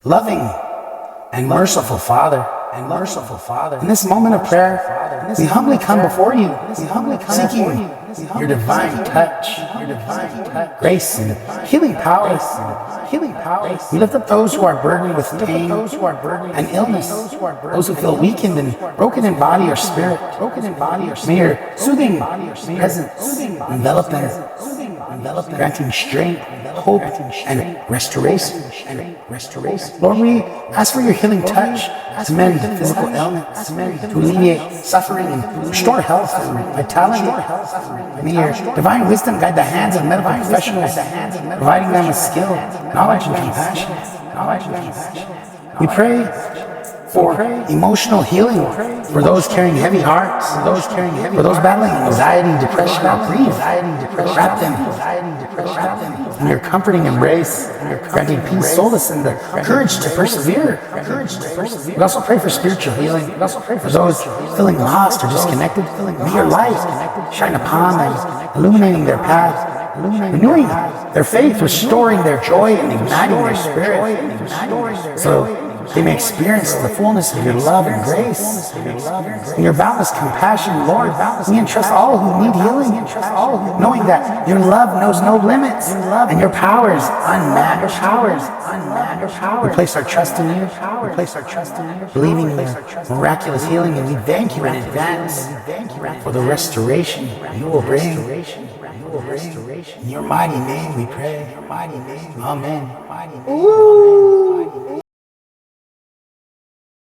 loving and merciful Father, in this moment of prayer, we humbly come before you, seeking your divine touch, grace and healing power. We lift up those who are burdened with pain and illness, those who feel weakened and broken in body or spirit. May your soothing presence envelop them, granting strength, hope, and restoration. Lord, we ask for your healing touch to mend physical ailments, to alleviate suffering and restore health and vitality. May your divine wisdom guide the hands of medical professionals, providing them with skill, knowledge, and compassion. We pray for emotional healing for those carrying heavy hearts, for those battling anxiety, depression, or grief. Wrap them in your comforting embrace, granting peace, solace, and the courage to persevere. We also pray for spiritual healing, for those feeling lost or disconnected. May your light shine upon them, illuminating their path, renewing their faith, restoring their joy, and igniting their spirit, so they may experience the fullness of your love and grace. In your boundless compassion, Lord, we entrust all who need healing, knowing that your love knows no limits and your power is unmatched. We place our trust in you, believing in your miraculous healing, and we thank you in advance for the restoration you will bring. In your mighty name we pray. Amen. Ooh.